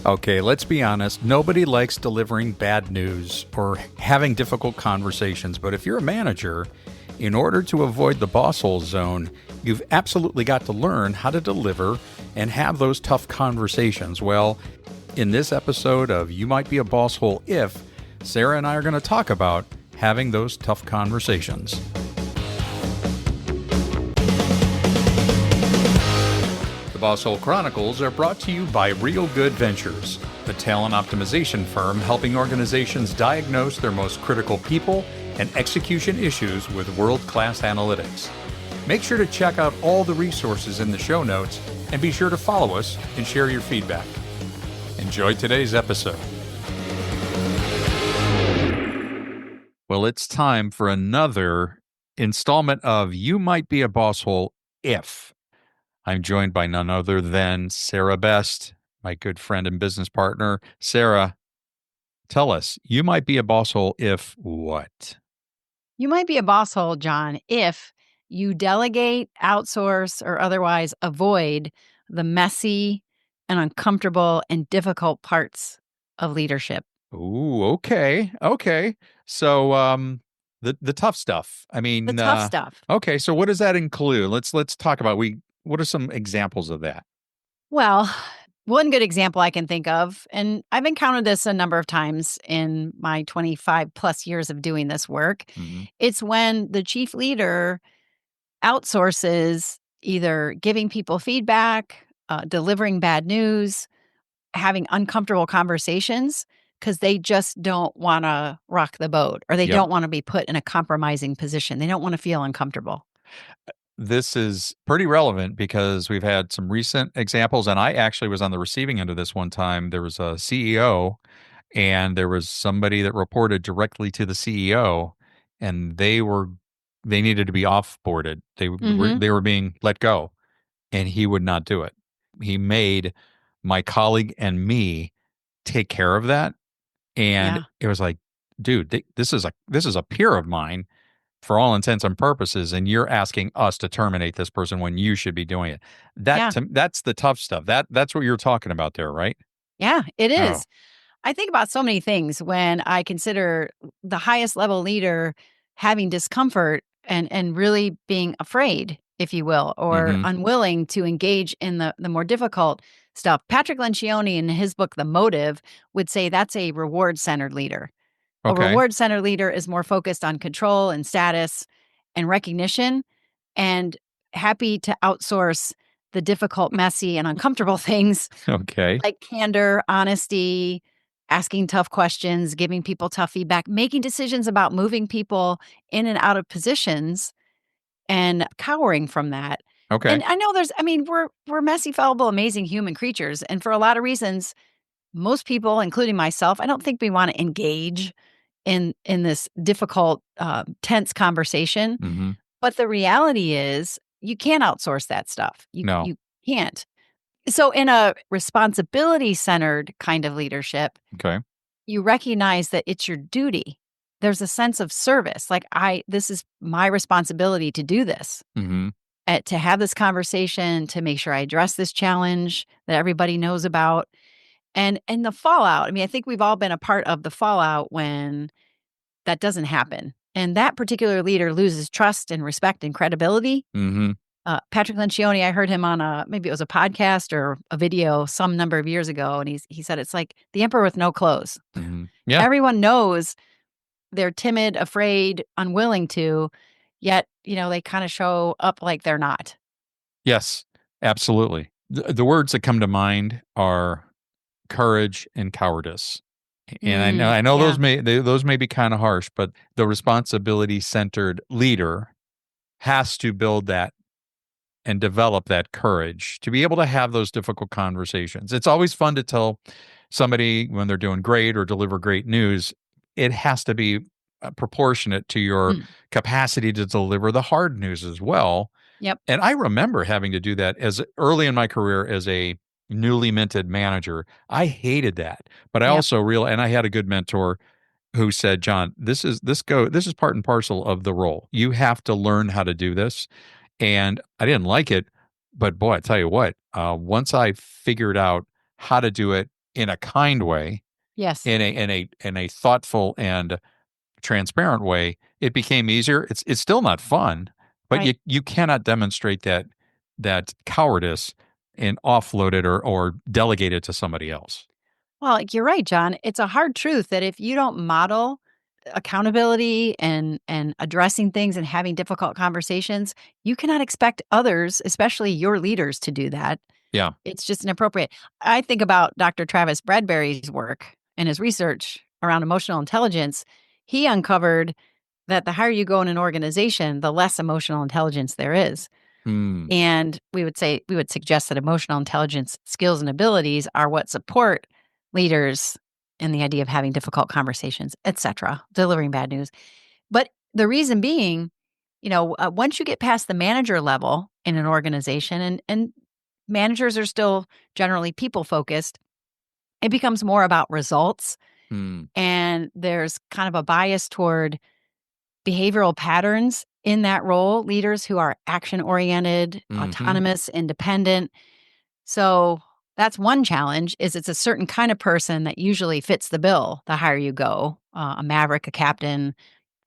Okay, let's be honest. Nobody likes delivering bad news or having difficult conversations. But if you're a manager, in order to avoid the Bosshole zone, you've absolutely got to learn how to deliver and have those tough conversations. Well, in this episode of You Might Be a Bosshole If, Sarah and I are going to talk about having those tough conversations. The Bosshole Chronicles are brought to you by Real Good Ventures, the talent optimization firm helping organizations diagnose their most critical people and execution issues with world-class analytics. Make sure to check out all the resources in the show notes and be sure to follow us and share your feedback. Enjoy today's episode. Well, it's time for another installment of You Might Be a Bosshole If. I'm joined by none other than Sarah Best, my good friend and business partner. Sarah, tell us, you might be a bosshole if what? You might be a bosshole, John, if you delegate, outsource, or otherwise avoid the messy and uncomfortable and difficult parts of leadership. Ooh, okay. So, the tough stuff. I mean, The tough stuff. Okay, so what does that include? Let's talk about what are some examples of that? Well, one good example I can think of, and I've encountered this a number of times in my 25 plus years of doing this work, it's when the chief leader outsources either giving people feedback, delivering bad news, having uncomfortable conversations because they just don't want to rock the boat or they Yep. don't want to be put in a compromising position. They don't want to feel uncomfortable. This is pretty relevant because we've had some recent examples, and I actually was on the receiving end of this one time. There was a CEO, and there was somebody that reported directly to the CEO, and they needed to be offboarded. They were being let go, and he would not do it. He made my colleague and me take care of that, and it was like, dude, this is a peer of mine for all intents and purposes, and you're asking us to terminate this person when you should be doing it. That's the tough stuff. That's what you're talking about there, right? Yeah, it is. Oh. I think about so many things when I consider the highest level leader having discomfort and really being afraid, if you will, or unwilling to engage in the more difficult stuff. Patrick Lencioni, in his book, The Motive, would say that's a reward-centered leader. Okay. A reward-centered leader is more focused on control and status and recognition and happy to outsource the difficult, messy, and uncomfortable things. Okay. Like candor, honesty, asking tough questions, giving people tough feedback, making decisions about moving people in and out of positions and cowering from that. Okay. And I know we're messy, fallible, amazing human creatures. And for a lot of reasons, most people, including myself, I don't think we want to engage in this difficult, tense conversation. But the reality is you can't outsource that stuff. You can't. So in a responsibility-centered kind of leadership, you recognize that it's your duty. There's a sense of service. Like this is my responsibility to do this, to have this conversation, to make sure I address this challenge that everybody knows about. And the fallout, I think we've all been a part of the fallout when that doesn't happen. And that particular leader loses trust and respect and credibility. Patrick Lencioni, I heard him on maybe it was a podcast or a video some number of years ago, and he said it's like the emperor with no clothes. Yeah. Everyone knows they're timid, afraid, unwilling to, yet they kind of show up like they're not. Yes, absolutely. The words that come to mind are courage and cowardice. And I know those may be kind of harsh, but the responsibility-centered leader has to build that and develop that courage to be able to have those difficult conversations. It's always fun to tell somebody when they're doing great or deliver great news. It has to be proportionate to your capacity to deliver the hard news as well. Yep. And I remember having to do that as early in my career as a newly minted manager. I hated that, but I also realized, and I had a good mentor who said, John, this is part and parcel of the role. You have to learn how to do this. And I didn't like it, but boy, I tell you what, once I figured out how to do it in a kind way, Yes. in a thoughtful and transparent way, it became easier. It's still not fun, but Right. you cannot demonstrate that cowardice and offload it or delegate it to somebody else. Well, you're right, John. It's a hard truth that if you don't model accountability and addressing things and having difficult conversations, you cannot expect others, especially your leaders, to do that. Yeah. It's just inappropriate. I think about Dr. Travis Bradbury's work and his research around emotional intelligence. He uncovered that the higher you go in an organization, the less emotional intelligence there is. Hmm. And we would suggest that emotional intelligence skills and abilities are what support leaders in the idea of having difficult conversations, etc., delivering bad news. But the reason being, once you get past the manager level in an organization, and managers are still generally people focused, it becomes more about results. Hmm. And there's kind of a bias toward behavioral patterns in that role, leaders who are action oriented, Hmm. autonomous, independent. So that's one challenge is it's a certain kind of person that usually fits the bill the higher you go, a maverick, a captain.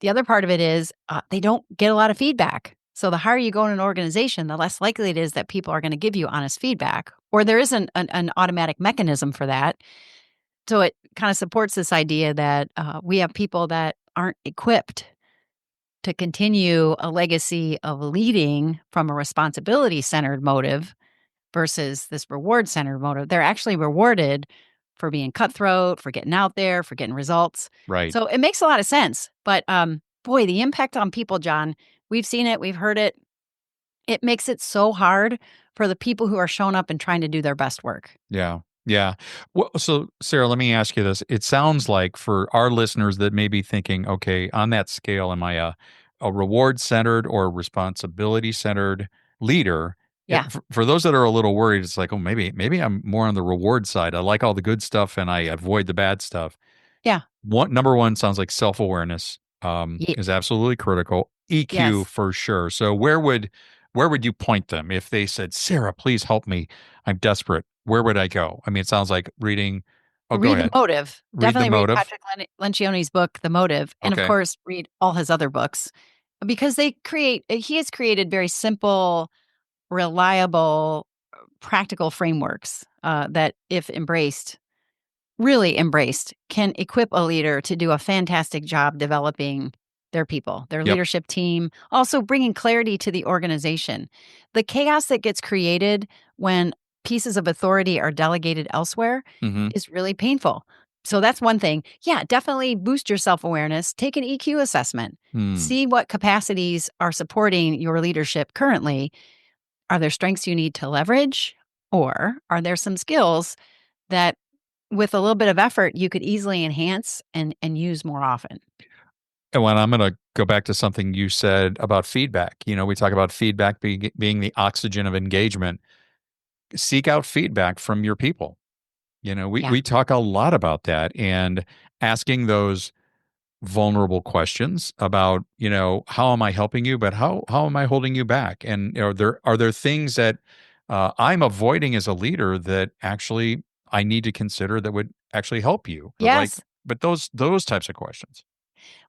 The other part of it is they don't get a lot of feedback. So the higher you go in an organization, the less likely it is that people are going to give you honest feedback, or there isn't an automatic mechanism for that. So it kind of supports this idea that we have people that aren't equipped to continue a legacy of leading from a responsibility centered motive versus this reward centered motive. They're actually rewarded for being cutthroat, for getting out there, for getting results. Right. So it makes a lot of sense. But boy, the impact on people, John, we've seen it, we've heard it. It makes it so hard for the people who are showing up and trying to do their best work. Yeah. Yeah. Well, so Sarah, let me ask you this. It sounds like for our listeners that may be thinking, okay, on that scale, am I a reward centered or responsibility centered leader? Yeah. For those that are a little worried, it's like, oh, maybe I'm more on the reward side. I like all the good stuff and I avoid the bad stuff. Yeah. Number one sounds like self awareness Ye- is absolutely critical. EQ yes. for sure. So where would you point them if they said, Sarah, please help me? I'm desperate. Where would I go? I mean, it sounds like reading. Oh, go Read The ahead. Motive. Read the Definitely read motive. Patrick Lencioni's book, The Motive. And of Okay. course, read all his other books because he has created very simple, reliable, practical frameworks that, if embraced, really embraced, can equip a leader to do a fantastic job developing their people, their Yep. leadership team, also bringing clarity to the organization. The chaos that gets created when pieces of authority are delegated elsewhere Hmm. is really painful. So that's one thing. Yeah, definitely boost your self awareness, take an EQ assessment, Hmm. see what capacities are supporting your leadership currently. Are there strengths you need to leverage? Or are there some skills that with a little bit of effort, you could easily enhance and use more often? And when I'm going to go back to something you said about feedback, we talk about feedback being the oxygen of engagement. Seek out feedback from your people. Yeah. We talk a lot about that and asking those vulnerable questions about, how am I helping you, but how am I holding you back? And are there things that I'm avoiding as a leader that actually I need to consider that would actually help you? Yes. But those types of questions.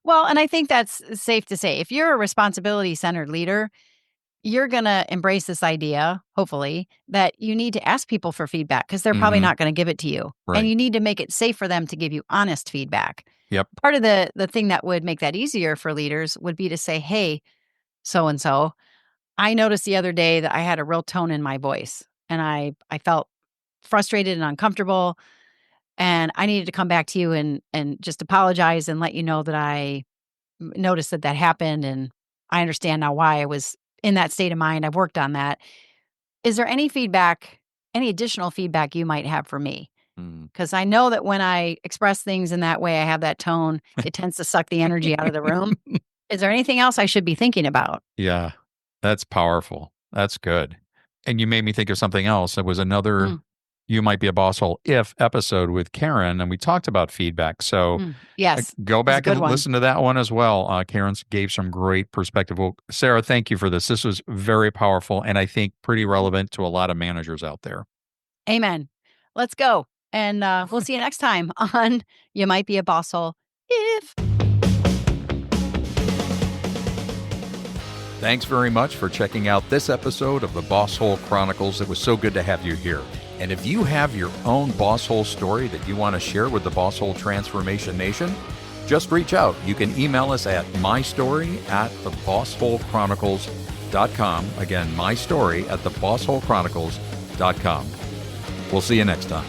Well, and I think that's safe to say. If you're a responsibility centered leader, you're going to embrace this idea, hopefully, that you need to ask people for feedback because they're probably Hmm. not going to give it to you. And Right. you need to make it safe for them to give you honest feedback. Yep. Part of the thing that would make that easier for leaders would be to say, "Hey, so and so, I noticed the other day that I had a real tone in my voice and I felt frustrated and uncomfortable and I needed to come back to you and just apologize and let you know that I noticed that that happened and I understand now why I was in that state of mind. I've worked on that. Is there any feedback, any additional feedback you might have for me? Mm. Because I know that when I express things in that way, I have that tone, it tends to suck the energy out of the room. Is there anything else I should be thinking about?" Yeah, that's powerful. That's good. And you made me think of something else. It was another Mm, You Might Be a Bosshole If episode with Karen, and we talked about feedback. So yes, go that's a back good and one. listen to that one as well. Karen gave some great perspective. Well, Sarah, thank you for this. This was very powerful and I think pretty relevant to a lot of managers out there. Amen. Let's go. And we'll see you next time on You Might Be a Bosshole If. Thanks very much for checking out this episode of the Bosshole Chronicles. It was so good to have you here. And if you have your own Bosshole story that you want to share with the Bosshole Transformation Nation, just reach out. You can email us at mystory@thebossholechronicles.com. Again, mystory@thebossholechronicles.com. We'll see you next time.